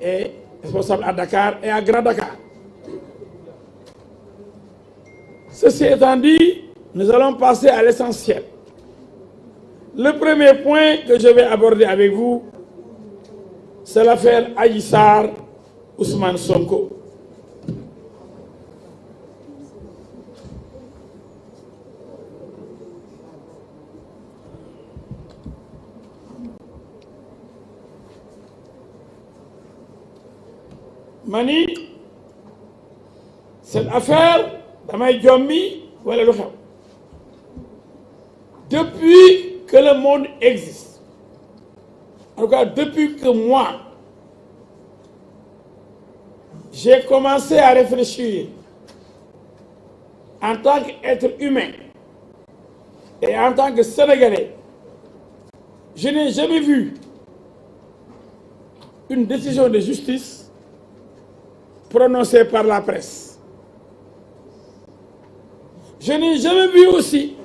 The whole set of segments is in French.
est responsable à Dakar et à Grand Dakar. Ceci étant dit, nous allons passer à l'essentiel. Le premier point que je vais aborder avec vous, c'est l'affaire Adji Sarr, Ousmane Sonko. Mani, cette affaire, damay jommi wala lu xew. Depuis que le monde existe, en tout cas depuis que moi, j'ai commencé à réfléchir en tant qu'être humain et en tant que Sénégalais, je n'ai jamais vu une décision de justice prononcée par la presse. Je n'ai jamais vu aussi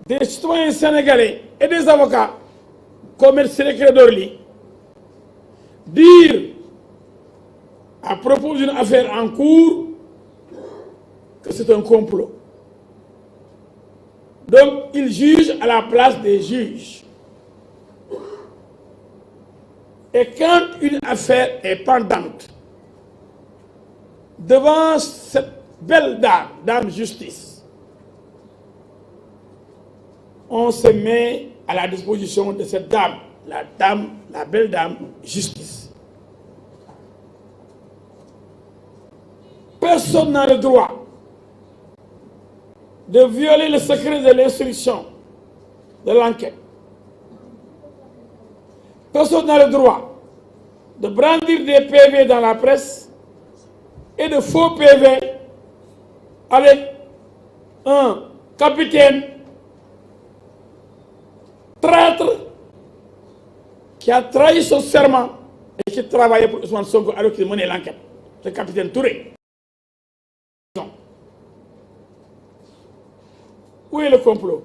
des citoyens sénégalais et des avocats comme M. Clédor Ly dire à propos d'une affaire en cours que c'est un complot. Donc, ils jugent à la place des juges. Et quand une affaire est pendante devant cette belle dame justice, on se met à la disposition de cette dame, la belle dame justice. Personne n'a le droit de violer le secret de l'instruction de l'enquête. Personne n'a le droit de brandir des PV dans la presse et de faux PV avec un capitaine traître qui a trahi son serment et qui travaillait pour Ousmane Sonko alors qu'il menait l'enquête. Le capitaine Touré. Où est le complot?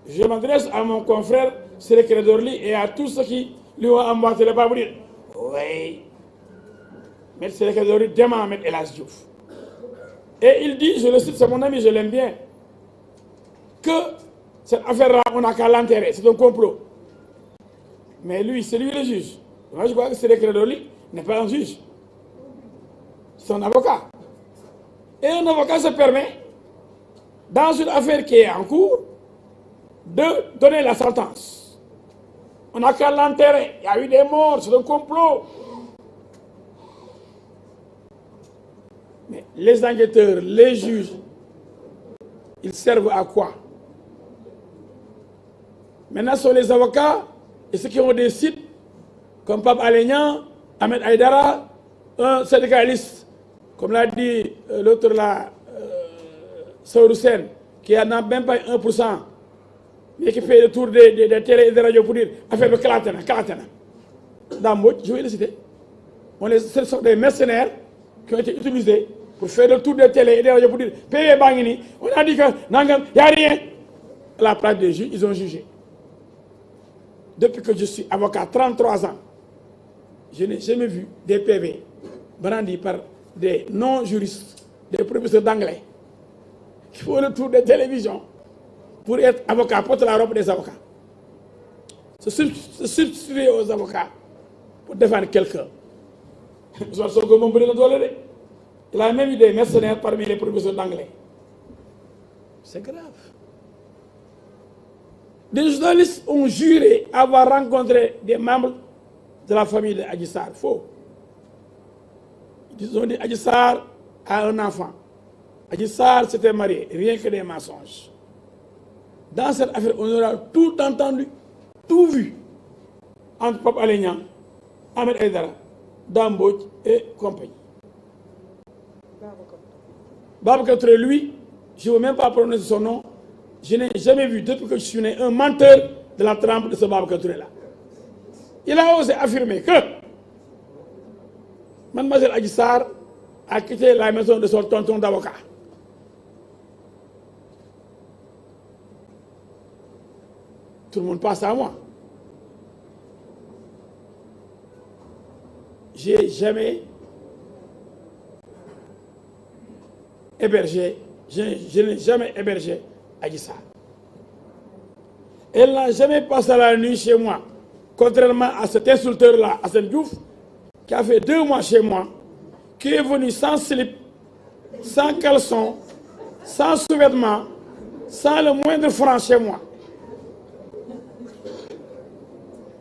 Je m'adresse à mon confrère Clédor Ly et à tous ceux qui lui ont emboîté le pas pour dire oui, M. Clédor Ly dément M. El Hadji Diouf. Et il dit, je le cite, c'est mon ami, je l'aime bien, que cette affaire-là, on n'a qu'à l'enterrer, c'est un complot. Mais lui, c'est lui le juge. Moi, je crois que Clédor Ly n'est pas un juge. C'est un avocat. Et un avocat se permet, dans une affaire qui est en cours, de donner la sentence. On n'a qu'à l'enterrer. Il y a eu des morts, c'est un complot. Mais les enquêteurs, les juges, ils servent à quoi? Maintenant, ce sont les avocats et ceux qui ont des sites, comme Pape Alé Niang, Ahmed Aïdara, un syndicaliste, comme l'a dit l'autre là, Saourou Sène, qui n'en a même pas 1%, mais qui fait le tour des télé et des radios pour dire affaire de Kalatana. Dans Mbodj, je vais le citer. Ce sont des mercenaires qui ont été utilisés pour faire le tour des télé et des radios pour dire PV Bangini, on a dit que Nangam, il n'y a rien. À la place des juges, ils ont jugé. Depuis que je suis avocat, 33 ans, je n'ai jamais vu des PV brandis par des non-juristes, des professeurs d'anglais, qui font le tour des télévisions pour être avocat, porte la robe des avocats. Se substituer aux avocats pour défendre quelqu'un. Il a même eu des mercenaires parmi les professeurs d'anglais. C'est grave. Des journalistes ont juré avoir rencontré des membres de la famille de Adji Sarr. Faux. Ils ont dit Adji Sarr a un enfant. Adji Sarr s'était marié. Rien que des mensonges. Dans cette affaire, on aura tout entendu, tout vu entre Pape Alé Niang, Ahmed Aïdara, Dame Mbodj et compagnie. Babacar Touré, lui, je ne veux même pas prononcer son nom. Je n'ai jamais vu, depuis que je suis né, un menteur de la trempe de ce Babacar Touré-là. Il a osé affirmer que Mademoiselle Adji Sarr a quitté la maison de son tonton d'avocat. tout le monde passe à moi. J'ai jamais hébergé, je n'ai jamais hébergé Adji Sarr. Elle n'a jamais passé la nuit chez moi, contrairement à cet insulteur-là, Assane Diouf, qui a fait 2 mois chez moi, qui est venu sans slip, sans caleçon, sans sous-vêtements, sans le moindre franc chez moi.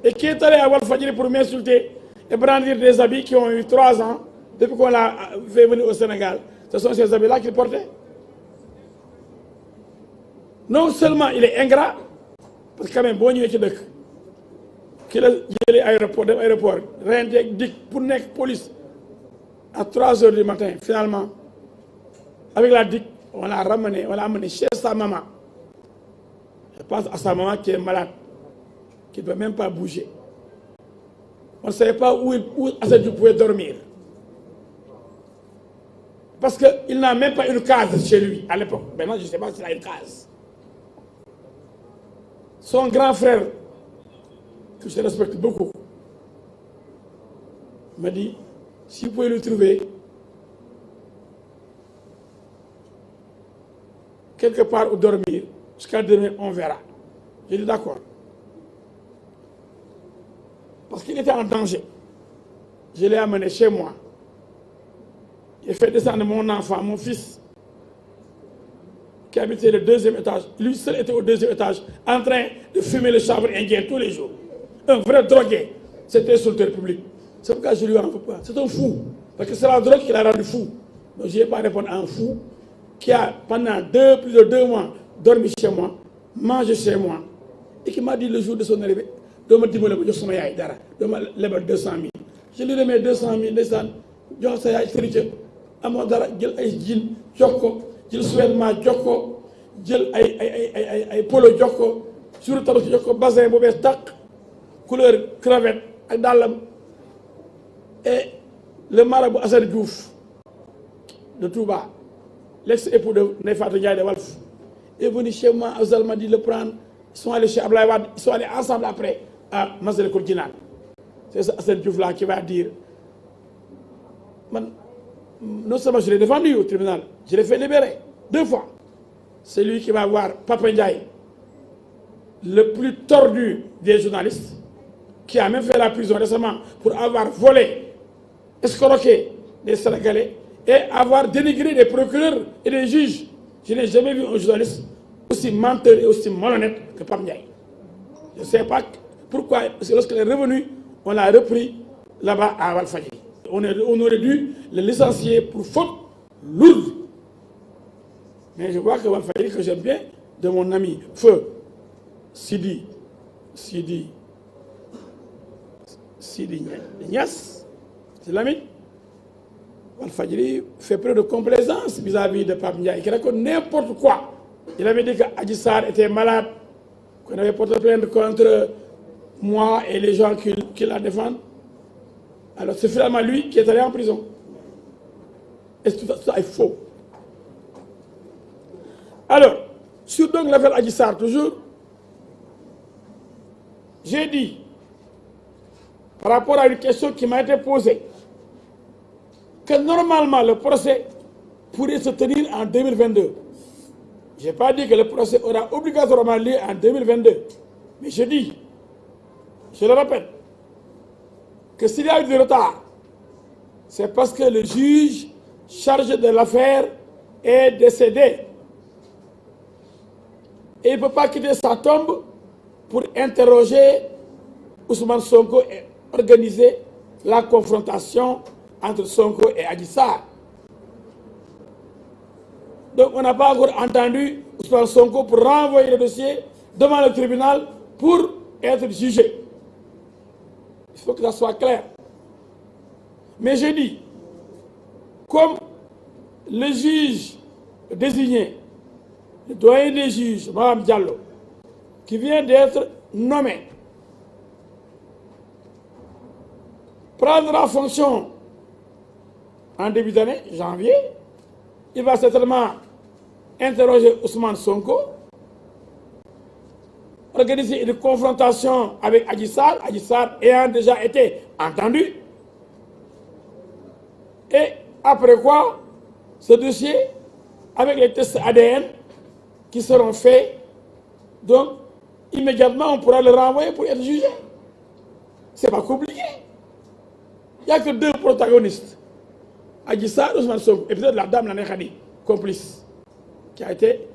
Et qui est allé à Walfadjri pour m'insulter et brandir des habits qui ont eu 3 ans depuis qu'on l'a fait venir au Sénégal. Ce sont ces habits-là qu'il portait. Non seulement il est ingrat, parce que quand même, bon, il est qu'il a jëlee aéroport, rentré pour nekk police à 3 heures du matin, finalement, avec la DIC, on l'a amené chez sa maman. Je pense à sa maman qui est malade, qui ne peut même pas bouger. On ne savait pas où Assane Diouf pouvait dormir. Parce qu'il n'a même pas une case chez lui à l'époque. Maintenant, je ne sais pas s'il a une case. Son grand frère, que je respecte beaucoup, m'a dit, si vous pouvez le trouver quelque part où dormir, jusqu'à demain, on verra. J'ai dit d'accord. Parce qu'il était en danger. Je l'ai amené chez moi. J'ai fait descendre mon enfant, mon fils, qui habitait le 2e étage. Lui seul était au 2e étage, en train de fumer le chanvre indien tous les jours. Un vrai drogué. C'était insulteur public. C'est pourquoi je lui en veux pas. C'est un fou. Parce que c'est la drogue qui l'a rendu fou. Donc je n'ai pas répondu à un fou qui a, pendant plus de 2 mois, dormi chez moi, mangé chez moi, et qui m'a dit le jour de son arrivée, doo ma dimbale ma jox sama yaay dara, doo ma lebal 200 000. Je lui remets 200 000, ndeysaan, jox sa yaay sëriñ amoo dara, jël ay jean jox ko, jël sous-vêtement jox ko, jël ay polo jox ko, sur Tabaski jox ko, bassin bu bees tàq, couleur cravate ak dàllam. Et le marabout Assane Diouf de Touba, l'ex-époux de Ndeye Fatou Ndiaye de Walf, est venu chez moi, Azal m'a dit le prendre. Ils sont allés chez Ablaye Wade, ils sont allés ensemble après à Massalikul Jinaan. C'est ça Assane Diouf là qui va dire, non seulement je l'ai défendu au tribunal, je l'ai fait libérer 2 fois. C'est lui qui va voir Papa Ndiaye, le plus tordu des journalistes, qui a même fait la prison récemment pour avoir volé, escroqué des Sénégalais et avoir dénigré des procureurs et des juges. Je n'ai jamais vu un journaliste aussi menteur et aussi malhonnête que Pape Ndiaye. Je ne sais pas pourquoi, parce que lorsqu'il est revenu, on l'a repris là-bas à Walfadjri. On aurait dû le licencier pour faute lourde. Mais je vois que Walfadjri, que j'aime bien, de mon ami Feu Sidi Niass, c'est l'ami. Walfadjri fait preuve de complaisance vis-à-vis de Pape Ndiaye, qui raconte n'importe quoi. Il avait dit qu'Adji Sarr était malade, qu'on avait porté plainte contre moi et les gens qui la défendent. Alors c'est finalement lui qui est allé en prison. Et tout ça est faux. Alors, sur donc l'affaire Adji Sarr toujours, j'ai dit, par rapport à une question qui m'a été posée, que normalement le procès pourrait se tenir en 2022. Je n'ai pas dit que le procès aura obligatoirement lieu en 2022. Mais je dis, je le répète, que s'il y a eu du retard, c'est parce que le juge chargé de l'affaire est décédé. Et il ne peut pas quitter sa tombe pour interroger Ousmane Sonko et organiser la confrontation entre Sonko et Adji Sarr. Donc on n'a pas encore entendu Ousmane Sonko pour renvoyer le dossier devant le tribunal pour être jugé. Il faut que ça soit clair. Mais je dis, comme le juge désigné, le doyen des juges, Mme Diallo, qui vient d'être nommé, prendra fonction en début d'année, janvier, il va certainement interroger Ousmane Sonko. organiser une confrontation avec Adji Sarr ayant déjà été entendu. Et après quoi, ce dossier, avec les tests ADN qui seront faits, donc immédiatement on pourra le renvoyer pour être jugé. C'est pas compliqué. Il n'y a que deux protagonistes. Adji Sarr, Ousmane Sonko, et peut-être la dame Nana Khady, complice, qui a été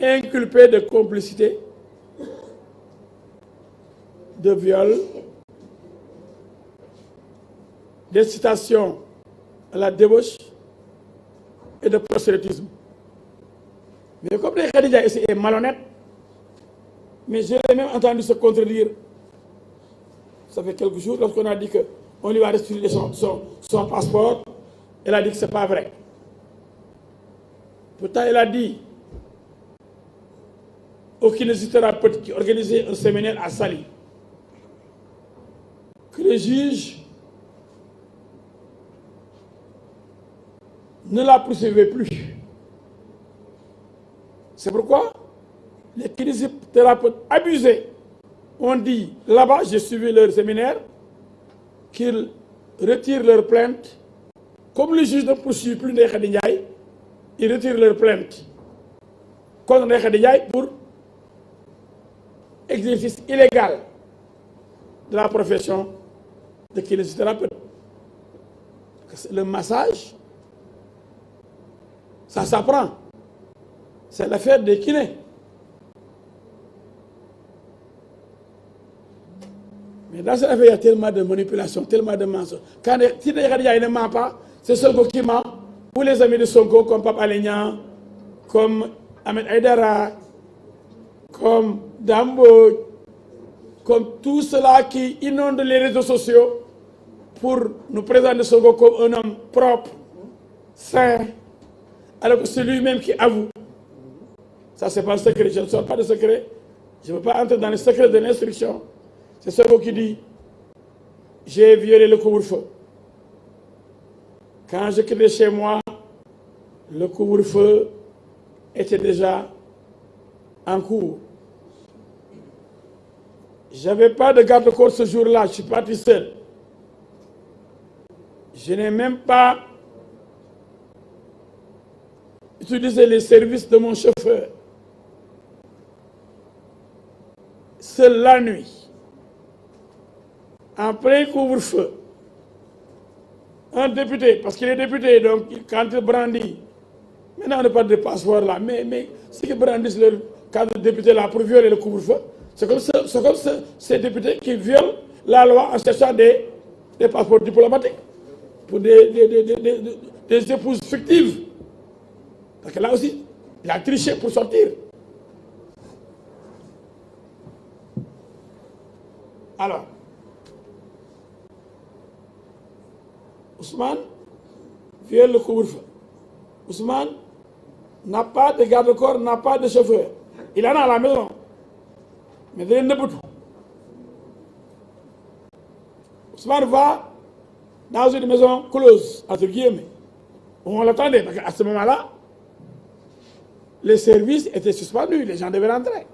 inculpée de complicité, de viol, d'incitation à la débauche et de prosélytisme. Mais comme Nana Khady est malhonnête, mais je l'ai même entendu se contredire. Ça fait quelques jours, lorsqu'on a dit qu'on lui va restituer son passeport, elle a dit que ce n'est pas vrai. Pourtant, elle a dit au kinésithérapeute qui organisait un séminaire à Saly que le juge ne la poursuivait plus. C'est pourquoi les kinésithérapeutes abusés ont dit là-bas, j'ai suivi leur séminaire, qu'ils retirent leur plainte. Comme le juge ne poursuit plus Ndeye Khady Ndiaye, ils retirent leur plainte contre Ndeye Khady Ndiaye pour exercice illégal de la profession de kinésithérapeute. Le massage, ça s'apprend. C'est l'affaire des kinés. Mais dans cette affaire, il y a tellement de manipulation, tellement de mensonges. Si Ndeye Khady Ndiaye ne ment pas, c'est Sonko qui ment, ou les amis de Sonko, comme Pape Alé Niang, comme Ahmed Aïdara, comme Dambo, comme tous ceux-là qui inondent les réseaux sociaux pour nous présenter Sonko comme un homme propre, sain, alors que c'est lui-même qui avoue. Ça, c'est pas un secret. Je ne sors pas de secret. Je ne veux pas entrer dans les secrets de l'instruction. C'est Sonko qui dit « J'ai violé le couvre-feu. Quand je quittais chez moi, le couvre-feu était déjà en cours. Je n'avais pas de garde-corps ce jour-là, je suis parti seul. Je n'ai même pas utilisé les services de mon chauffeur. Seul la nuit, en plein couvre-feu, un député, parce qu'il est député, donc quand il brandit, maintenant on ne parle de passeport là, mais ceux qui brandissent leur cadre de député là pour violer le couvre-feu, c'est comme ces députés qui violent la loi en cherchant des passeports diplomatiques pour des épouses fictives. Parce que là aussi, il a triché pour sortir. Alors, Ousmane viole le couvre-feu. Ousmane n'a pas de garde-corps, n'a pas de chauffeur. Il en a à la maison. Mais il ne peut pas. Ousmane va dans une maison close, entre guillemets. On l'attendait, parce qu'à ce moment-là, les services étaient suspendus, les gens devaient rentrer.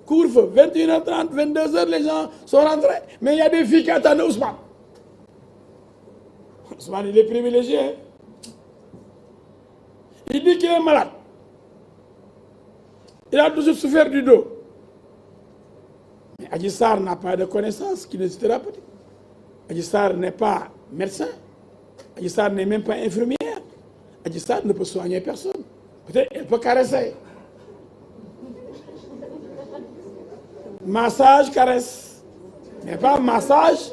Couvre-feu, 21h30, 22h, les gens sont rentrés. Mais il y a des filles qui attendent Ousmane. Ousmane, il est privilégié. Hein? Il dit qu'il est malade. Il a toujours souffert du dos. Mais Adji Sarr n'a pas de connaissances kinésithérapeutiques. Adji Sarr n'est pas médecin. Adji Sarr n'est même pas infirmière. Adji Sarr ne peut soigner personne. Peut-être qu'elle peut caresser. Massage, caresse. Mais pas massage.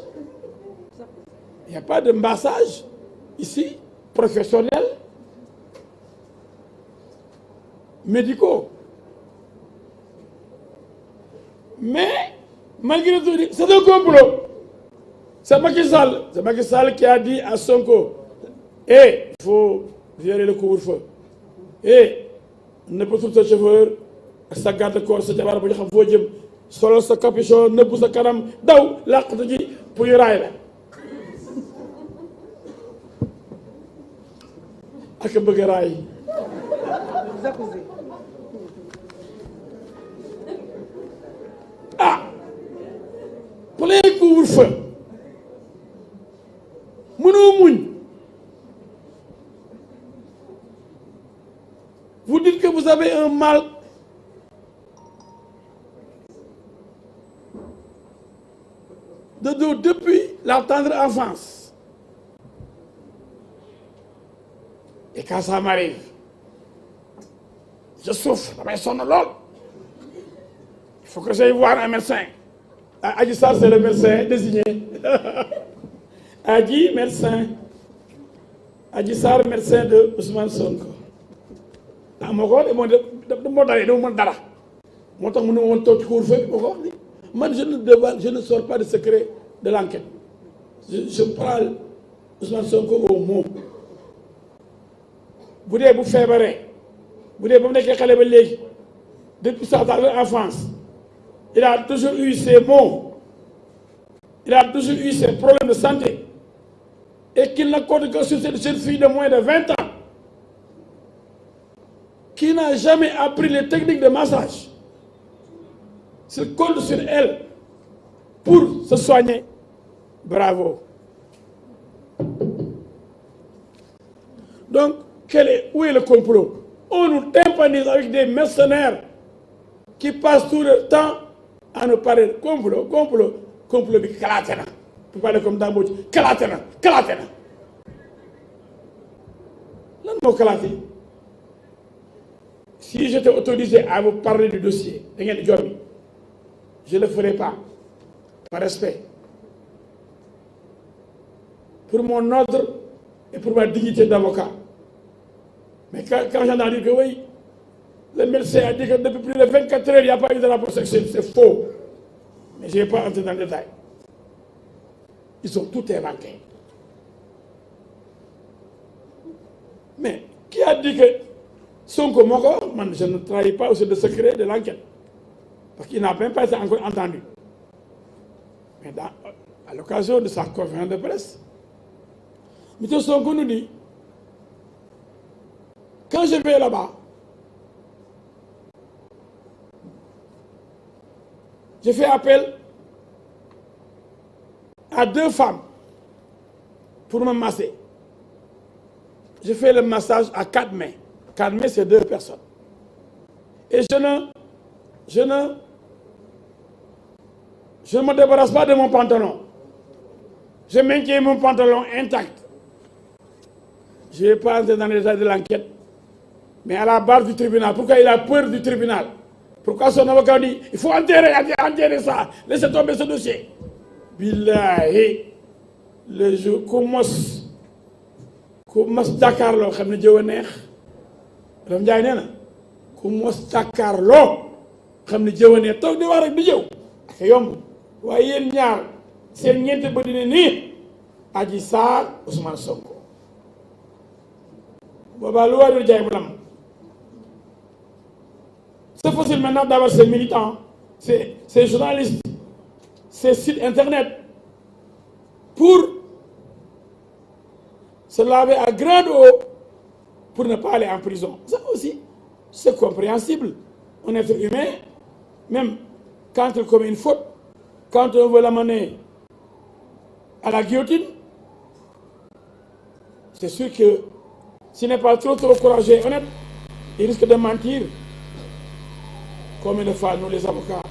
Il n'y a pas de massage ici, professionnel, médicaux. Mais, malgré tout, c'est un complot. C'est Macky Sall qui a dit à Sonko, il faut violer le couvre-feu. Ne peut tout ce chauffeur, sa garde-corps, sa jabar, bu ñu xam foo jëm, solo sa capuchon, nëbbu sa kanam, daw, làqatu ji pour ñu raay la. ak bëgg raay. plein couvre-feu mënoo muñ. Vous dites que vous avez un mal de dos depuis la tendre enfance. Et quand ça m'arrive, je souffre, damay sonn lool. Il faut que j'aille voir un médecin. Adji Sarr, c'est le médecin désigné. Adji, médecin. Adji Sarr, médecin de Ousmane Sonko. ah moo ko wax de moo dalee dama mën dara moo tax mu ne woon toog ci couvre-feu moo ko wax ni man je ne sors pas de secret de l'enquête je prends Ousmane Sonko au mot bu dee bu feebaree bu dee ba mu nekkee xale ba léegi depuis sa enfance il a toujours eu ses maux il a toujours eu ses problèmes de santé et qu'il ne compte que sur cette jeune fille de moins de 20 ans qui n'a jamais appris les techniques de massage. S'il compte sur elle pour se soigner, bravo. Donc, où est le complot? On nous tympanise avec des mercenaires qui passent tout le temps à nous parler de complot bi kalaate na. Pour parler comme Dambodj, kalaate na. Lan moo kalaate? Si j'étais autorisé à vous parler du dossier, je ne le ferai pas, par respect. Pour mon ordre et pour ma dignité d'avocat. Mais quand j'entends dire que oui, le médecin a dit que depuis plus de 24 heures, il n'y a pas eu de rapport sexuel, c'est faux. Mais je ne vais pas entrer dans le détail. Ils ont tout inventé. Mais qui a dit que Sonko moo ko wax man je ne trahis pas aussi le secret de l'enquête parce qu'il n'a même pas été encore entendu mais à l'occasion de sa conférence de presse M. Sonko nous dit quand je vais là-bas je fais appel à 2 femmes pour me masser je fais le massage à 4 mains. 4 mains, c'est 2 personnes. Et je ne me débarrasse pas de mon pantalon. Je maintiens mon pantalon intact. Je ne vais pas entrer dans les détails de l'enquête. Mais à la barre du tribunal, pourquoi il a peur du tribunal? Pourquoi son avocat dit il faut enterrer ça, laissez tomber ce dossier. Billahi, le jour ku mos Dakar loo xam ne jëw a neex. Dame Ndiaye nee na ku mos jàkkaarloo xam ne jëwanee toog di wax rek di jëw ak yomb waaye yéen ñaar seen ñeente ba dina nii Adji Sarr Ousmane Sonko boobaa lu waajur jaay bu lam c'est facile maintenant d'avoir ces militants ces journalistes ces sites internet pour se laver à grande eau pour ne pas aller en prison. Ça aussi, c'est compréhensible. Un être humain, même quand il commet une faute, quand on veut l'amener à la guillotine, c'est sûr que s'il n'est pas trop courageux et honnête, il risque de mentir. Combien de fois, nous les avocats,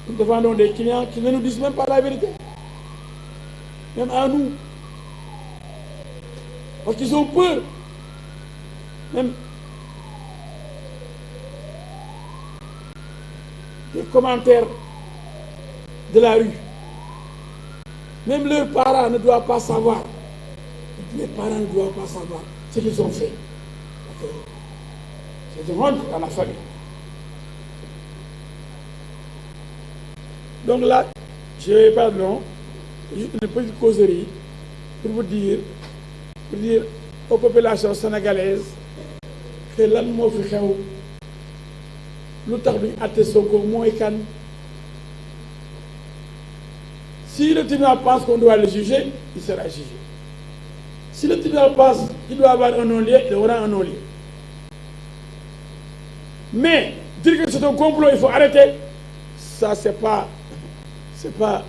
nous défendons des clients qui ne nous disent même pas la vérité. Même à nous. Parce qu'ils ont peur. Même des commentaires de la rue. Même leurs parents ne doivent pas savoir. Les parents ne doivent pas savoir ce qu'ils ont fait. C'est une honte dans la famille. Donc là, je vais pas long, juste une petite causerie pour vous dire aux populations sénégalaises que lan moo fi xew lu tax duñ àtte Sonko mooy kan. Si le tribunal pense qu'on doit le juger, il sera jugé. Si le tribunal pense qu'il doit avoir un non-lieu, il aura un non-lieu. Mais dire que c'est un complot, il faut arrêter, ça c'est pas C'est pas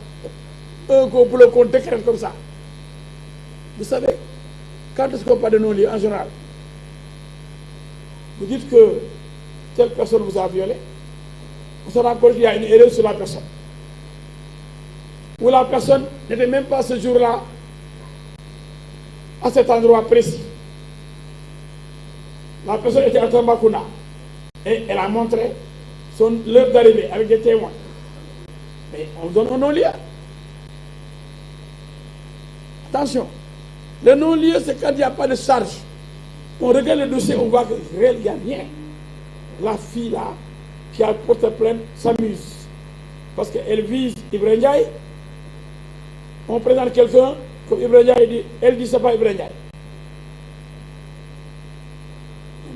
un complot qu'on décrète comme ça. Vous savez, quand est-ce qu'on parle de non-lieu en général? Vous dites que telle personne vous a violé, on se rend compte qu'il y a une erreur sur la personne. Ou la personne n'était même pas ce jour-là à cet endroit précis. La personne était à Tambacounda et elle a montré l'heure d'arrivée avec des témoins. Mais on donne un non-lieu. Attention, le non-lieu, c'est quand il n'y a pas de charge. On regarde le dossier, on voit qu'il n'y a rien. La fille là, qui a porté plainte, s'amuse. Parce qu'elle vise Ibrahima Ndiaye. On présente quelqu'un, comme Ibrahima Ndiaye, elle dit c'est pas Ibrahima Ndiaye.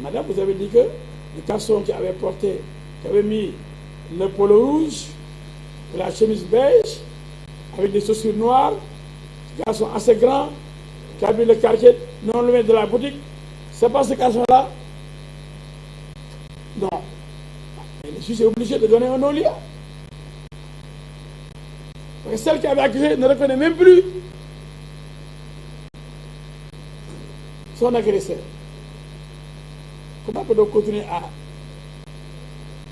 Madame, vous avez dit que le garçon qui avait mis le polo rouge, la chemise beige, avec des chaussures noires, un garçon assez grand, qui habite le quartier non loin de la boutique, c'est pas ce garçon-là? Non. Mais le juge est obligé de donner un non-lieu. Parce que celle qui avait accusé ne reconnaît même plus son agresseur. Comment peut-on continuer à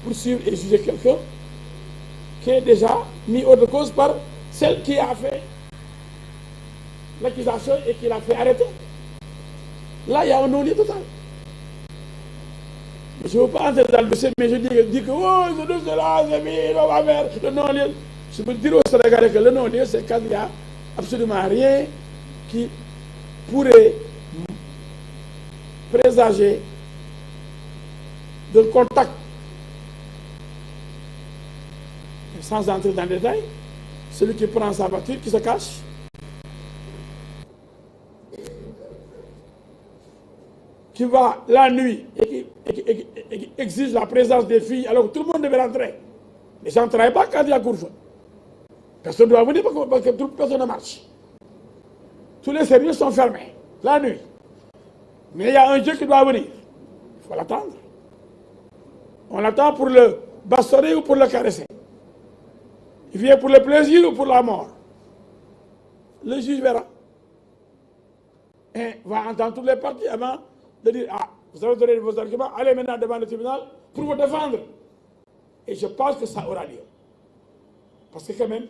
poursuivre et juger quelqu'un qui est déjà mis hors de cause par celle qui a fait l'accusation et qui l'a fait arrêter? Là, il y a un non-lieu total. Je ne veux pas entrer dans le dossier, mais je dis que oh, ce dossier-là, c'est mis, on va faire le non-lieu. Je peux dire aux Sénégalais que le non-lieu, c'est quand il n'y a absolument rien qui pourrait présager d'un contact. Sans entrer dans les détails, celui qui prend sa voiture, qui se cache, qui va la nuit et qui exige la présence des filles alors que tout le monde devait rentrer. Les gens ne travaillent pas quand il y a couvre-feu. Personne ne doit venir parce que personne ne marche. Tous les services sont fermés la nuit. Mais il y a un Dieu qui doit venir. Il faut l'attendre. On l'attend pour le bastonner ou pour le caresser. Il vient pour le plaisir ou pour la mort. Le juge verra. Et va entendre toutes les parties avant de dire, ah, vous avez donné vos arguments, allez maintenant devant le tribunal pour vous défendre. Et je pense que ça aura lieu. Parce que quand même,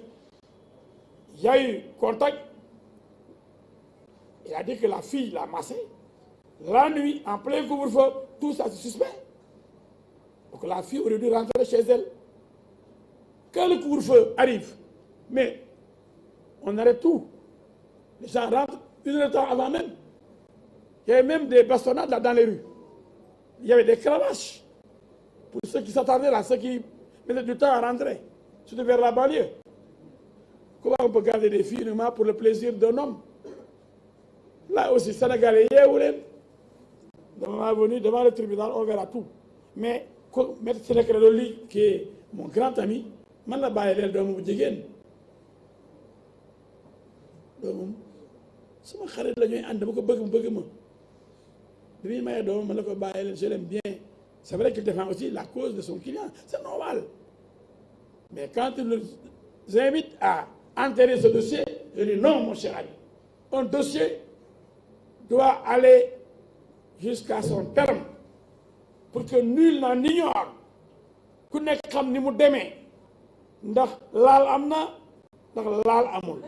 il y a eu contact. Il a dit que la fille l'a massé. La nuit, en plein couvre-feu, tout ça c'est suspect. Donc la fille aurait dû rentrer chez elle. Quand le couvre-feu arrive, mais on arrête tout. Les gens rentrent une heure de temps avant même. Il y avait même des bastonnades là dans les rues. Il y avait des cravaches pour ceux qui s'attendaient là, ceux qui mettaient du temps à rentrer, surtout vers la banlieue. Comment on peut garder des filles uniquement pour le plaisir d'un homme? Là aussi, Sénégalais, devant le tribunal, on verra tout. Mais, M. Sénégalais Loli, qui est mon grand ami, man la bàyyi leen doomu bu jigéen doomam sama xarit la ñuy ànd dama ko bëgg mu bëgg ma bi muy maye doomam man la ko bàyyi leen je l'aime bien. C'est vrai qu'il défend aussi la cause de son client, c'est normal. Mais quand il nous invite à enterrer ce dossier, je dis non, mon cher ami. Un dossier doit aller jusqu'à son terme pour que nul n'en ignore. Ku nekk xam ni mu demee. Ndax laal am na ndax laal amul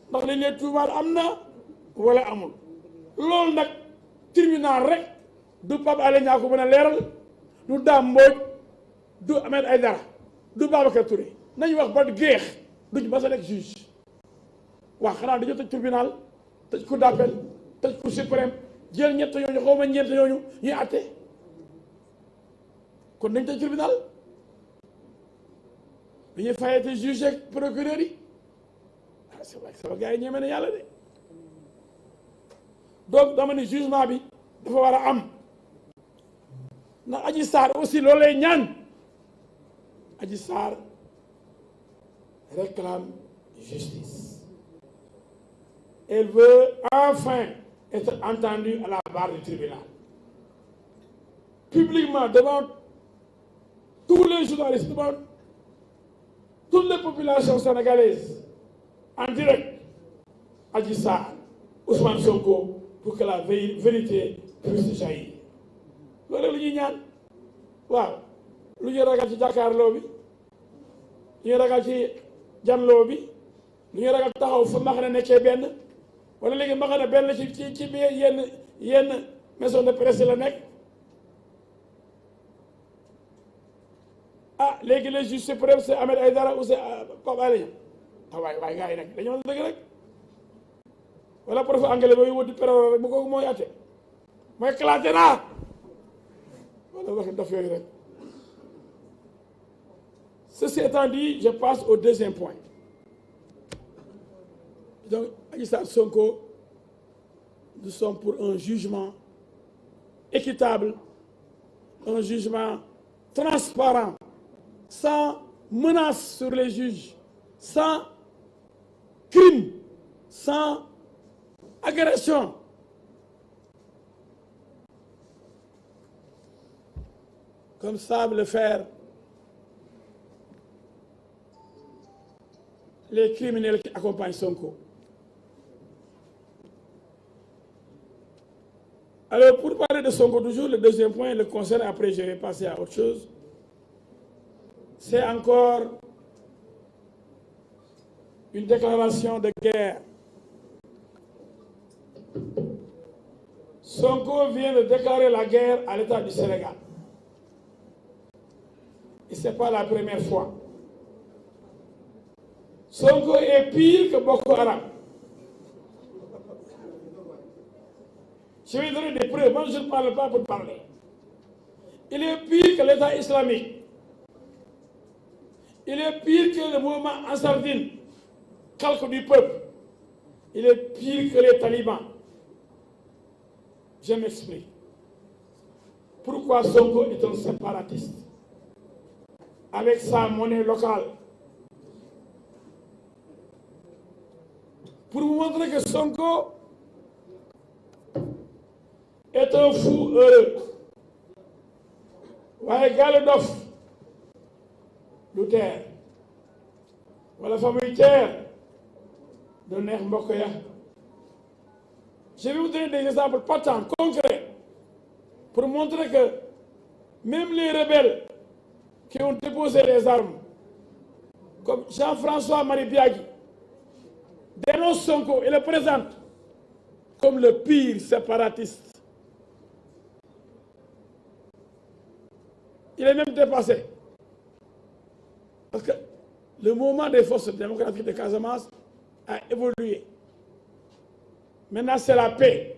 ndax li ñu tuumaal am na wala amul loolu nag tribunal rek du Pape Alé Niang ko mën a leeral du Dame Mbodj du Ahmed Aïdara du Babacar Touré nañu wax ba géex duñu mas a nekk juge wax xanaa dañoo tëj tribunal tëj cour d'appel tëj cour suprême jël ñett ñooñu xaw ma ñeent ñooñu ñuy àtte kon nañ tëj tribunal bi ñuy fayete juge ak procureur yi ah c'est vrai sama gars yi ñeme na yàlla de donc dama ne jugement bi dafa war a am ndax Adji Sarr aussi loolu lay ñaan Adji Sarr réclame justice. Elle veut enfin être entendue à la barre du tribunal. Publiquement, devant tous les journalistes du monde, toutes les populations sénégalaises, en direct, Adji Sarr, Ousmane Sonko, pour que la vérité puisse jaillir. loolu la ñuy ñaan waaw lu ñuy ragal ci jàkkaarloo bi lu ñuy ragal ci janloo bi lu ñuy ragal taxaw fa mbaxane nekkee benn wala léegi mbaxane benn ci biir yenn maison de presse la nekk ah léegi le juge suprême c'est Ahmed Aïdara ou c'est Pape Alé Niang ah waay gars yi nag dañoo dëgg rek wala prof anglais booy wut di péro rek bu ko mooy atte mooy éclaté naa wala wax daf yooyu rek. Ceci étant dit, je passe au deuxième point. Donc, Adji Sarr Sonko, nous sommes pour un jugement équitable, un jugement transparent, sans menace sur les juges, sans crime, sans agression. Comme savent le faire les criminels qui accompagnent Sonko. Alors, pour parler de Sonko toujours, le deuxième point, le concerne, après je vais passer à autre chose. C'est encore une déclaration de guerre. Sonko vient de déclarer la guerre à l'État du Sénégal. Et ce n'est pas la première fois. Sonko est pire que Boko Haram. Je vais donner des preuves. Moi, je ne parle pas pour parler. Il est pire que l'État islamique. Il est pire que le mouvement Ansar-Dine, calque du peuple. Il est pire que les talibans. Je m'explique. Pourquoi Sonko est un séparatiste? Avec sa monnaie locale. Pour vous montrer que Sonko est un fou heureux. waaye gaale dof du teer wala fa muy teer du neex mbokk ya. Je vais vous donner des exemples patents, concrets, pour montrer que même les rebelles qui ont déposé les armes, comme Jean-François Marie Biagui, dénonce Sonko et le présente comme le pire séparatiste. Il est même dépassé. Parce que le mouvement des forces démocratiques de Casamance a évolué. Maintenant, c'est la paix.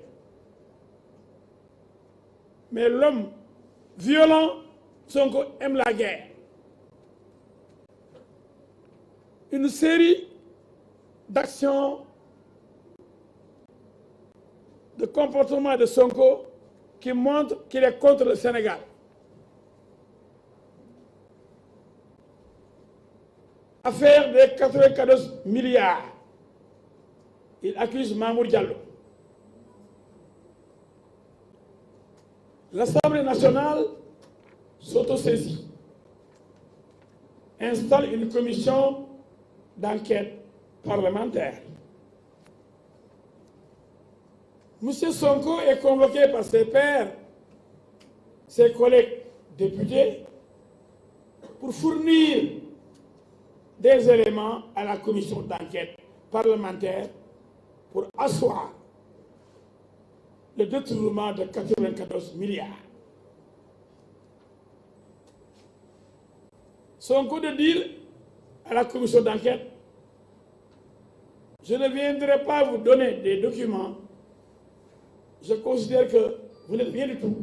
Mais l'homme violent, Sonko aime la guerre. Une série d'actions, de comportements de Sonko qui montrent qu'il est contre le Sénégal. Affaire des 94 milliards. Il accuse Mamour Diallo. L'Assemblée nationale s'autosaisit, installe une commission d'enquête parlementaire. M. Sonko est convoqué par ses pairs, ses collègues députés, pour fournir des éléments à la commission d'enquête parlementaire pour asseoir le détournement de 94 milliards. Sonko de dire à la commission d'enquête, je ne viendrai pas vous donner des documents, je considère que vous n'êtes rien du tout.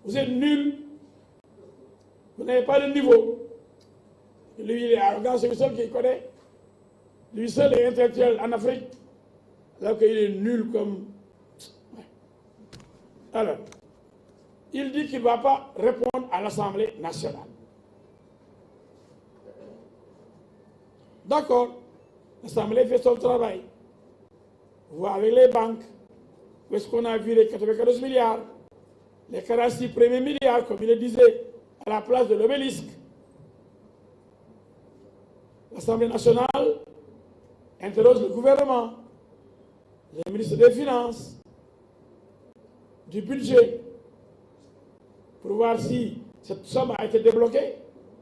Vous êtes nul, vous n'avez pas de niveau. Lui, il est arrogant, c'est le seul qui connaît. Lui seul est intellectuel en Afrique, alors qu'il est nul comme... Alors, il dit qu'il ne va pas répondre à l'Assemblée nationale. D'accord, l'Assemblée fait son travail. Voir avec les banques, où est-ce qu'on a vu les 94 milliards? les 46 premiers milliards, comme il le disait, à la place de l'obélisque. L'Assemblée nationale interroge le gouvernement, le ministre des Finances, du budget, pour voir si cette somme a été débloquée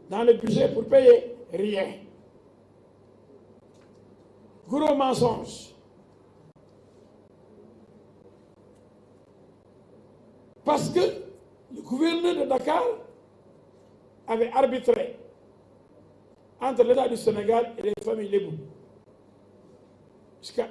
dans le budget pour payer. Rien. Gros mensonge. Parce que le gouverneur de Dakar avait arbitré entre l'État du Sénégal et les familles Lébou. Jusqu'à